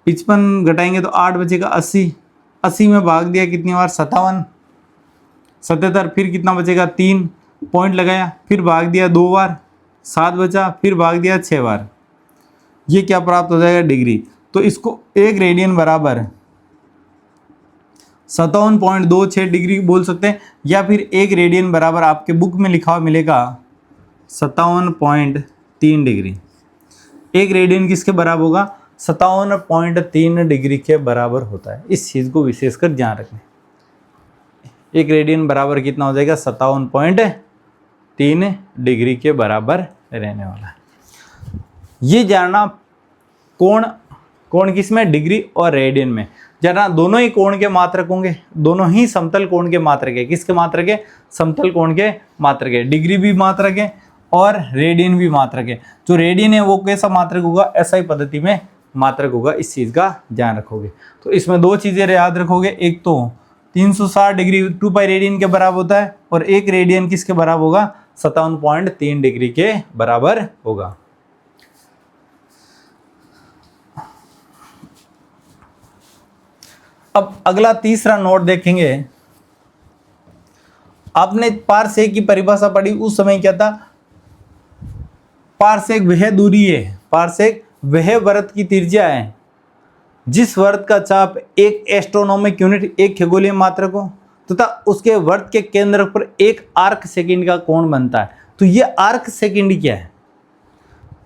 55 घटाएंगे तो 8 बचेगा 80, 80 में भाग दिया कितनी बार 57, 77, फिर कितना बचेगा 3 पॉइंट लगाया, फिर भाग दिया 2 बार 7 बचा, फिर भाग दिया 6 बार, ये क्या प्राप्त हो जाएगा डिग्री। तो इसको 1 रेडियन बराबर 57.26 डिग्री बोल सकते हैं, या फिर 1 रेडियन बराबर आपके बुक में लिखा हुआ मिलेगा 57.3 डिग्री। 1 रेडियन किसके बराबर होगा, 57.3 डिग्री के बराबर होता है। इस चीज़ को विशेषकर ध्यान रखें, 1 रेडियन बराबर कितना हो जाएगा 57.3 डिग्री के बराबर रहने वाला है। ये जानना कोण किसमें, डिग्री और रेडियन में। जानना दोनों ही कोण के मात्रक होंगे, दोनों ही समतल कोण के मात्रक है। किसके मात्रक है, समतल कोण के मात्रक है। डिग्री भी मात्रक है और रेडियन भी मात्रक है। जो रेडियन है वो कैसा मात्रक होगा, एसआई पद्धति में मात्रक होगा। इस चीज़ का ध्यान रखोगे। तो इसमें 2 चीज़ें याद रखोगे, एक तो 360 डिग्री 2 पाई रेडियन के बराबर होता है, और 1 रेडियन किसके बराबर होगा, 57.3 डिग्री के बराबर होगा। अब अगला तीसरा नोट देखेंगे। आपने पारसेक की परिभाषा पढ़ी, उस समय क्या था, पारसेक वह दूरी है, पारसेक वह वृत्त की त्रिज्या है जिस वृत्त का चाप 1 एस्ट्रोनॉमिक यूनिट, 1 खगोलीय मात्रक हो, तथा उसके वृत्त के केंद्र पर 1 आर्क सेकंड का कोण बनता है। तो ये आर्क सेकंड क्या है,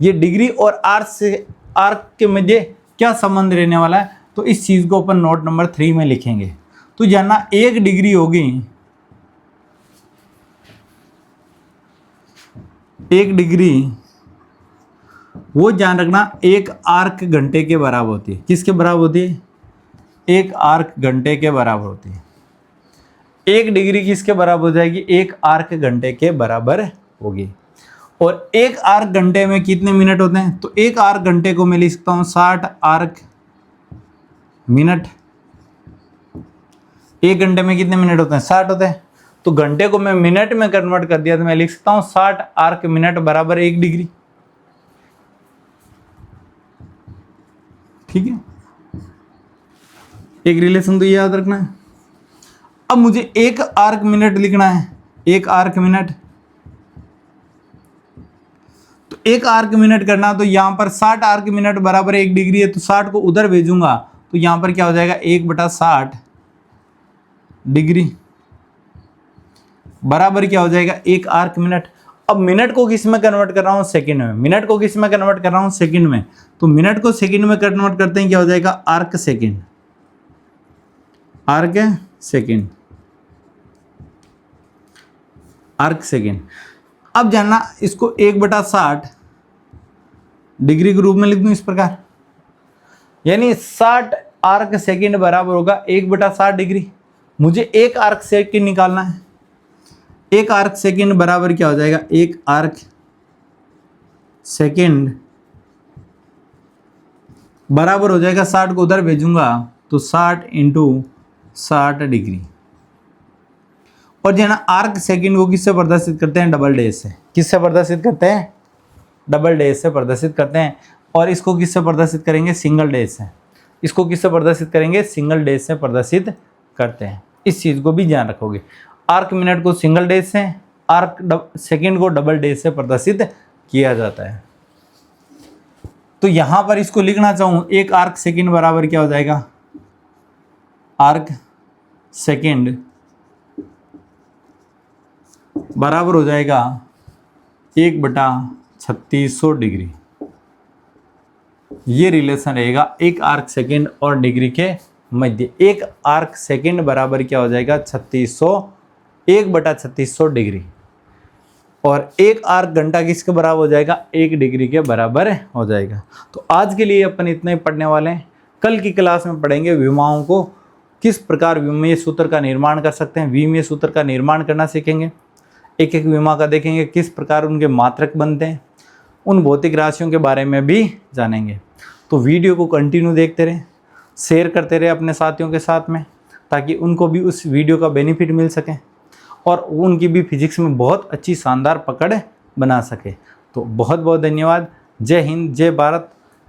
ये डिग्री और आर्क के मध्य क्या संबंध रहने वाला है, तो इस चीज को अपन नोट नंबर 3 में लिखेंगे। तो जानना 1 डिग्री होगी, 1 डिग्री वो ध्यान रखना 1 आर्क घंटे के बराबर होती है। किसके बराबर होती है, 1 आर्क घंटे के बराबर होती है। 1 डिग्री किसके बराबर हो जाएगी, 1 आर्क घंटे के बराबर होगी। और 1 आर्क घंटे में कितने मिनट होते हैं, तो 1 आर्क घंटे को मैं लिख सकता हूँ 60 आर्क मिनट। 1 घंटे में कितने मिनट होते हैं, 60 होते हैं। तो घंटे को मैं मिनट में कन्वर्ट कर दिया तो मैं लिख सकता हूँ 60 आर्क मिनट बराबर 1 डिग्री। ठीक है, एक रिलेशन तो ये याद रखना है। अब मुझे 1 आर्क मिनट लिखना है, 1 आर्क मिनट। तो 1 आर्क मिनट करना, तो यहां पर 60 आर्क मिनट बराबर 1 डिग्री है, तो 60 को उधर भेजूंगा तो यहां पर क्या हो जाएगा 1/60 डिग्री बराबर क्या हो जाएगा 1 आर्क मिनट। अब मिनट को किस में कन्वर्ट कर रहा हूं, सेकंड में। मिनट को किस में कन्वर्ट कर रहा हूं, सेकंड में। तो मिनट को सेकंड में कन्वर्ट करते हैं, क्या हो जाएगा arc second, arc second, arc second. अब जानना इसको 1/60 डिग्री के रूप में लिख दूं इस प्रकार, यानी 60 आर्क सेकंड बराबर होगा 1/60 डिग्री। मुझे 1 आर्क सेकंड निकालना है। 1 आर्क सेकंड बराबर क्या हो जाएगा, 1 आर्क सेकंड बराबर हो जाएगा 60 को उधर भेजूंगा तो 60 × 60 डिग्री। और जो है ना आर्क सेकंड को किससे प्रदर्शित करते हैं, डबल डैश से। किससे प्रदर्शित करते हैं, डबल डैश से प्रदर्शित करते हैं। और इसको किससे प्रदर्शित करेंगे, सिंगल डैश से। इसको किससे प्रदर्शित करेंगे, सिंगल डैश से प्रदर्शित करते हैं। इस चीज़ को भी ध्यान रखोगे। आर्क मिनट को सिंगल डैश से, आर्क सेकंड को डबल डैश से प्रदर्शित किया जाता है। तो यहां पर इसको लिखना चाहूँ, 1 आर्क सेकंड बराबर क्या हो जाएगा, आर्क सेकंड बराबर हो जाएगा 1/3600 डिग्री। ये रिलेशन रहेगा 1 आर्क सेकंड और डिग्री के मध्य। 1 आर्क सेकंड बराबर क्या हो जाएगा 3600, 1/3600 डिग्री, और 1 आर्क घंटा किसके बराबर हो जाएगा? 1 डिग्री के बराबर हो जाएगा। तो आज के लिए अपन इतना ही पढ़ने वाले हैं। कल की क्लास में पढ़ेंगे विमाओं को किस प्रकार विमीय सूत्र का निर्माण कर सकते हैं, विमीय सूत्र का निर्माण करना सीखेंगे। एक एक विमा का देखेंगे किस प्रकार उनके मात्रक बनते हैं, उन भौतिक राशियों के बारे में भी जानेंगे। तो वीडियो को कंटिन्यू देखते रहें, शेयर करते रहे अपने साथियों के साथ में, ताकि उनको भी उस वीडियो का बेनिफिट मिल सके और उनकी भी फिजिक्स में बहुत अच्छी शानदार पकड़ बना सके। तो बहुत बहुत धन्यवाद। जय हिंद, जय भारत।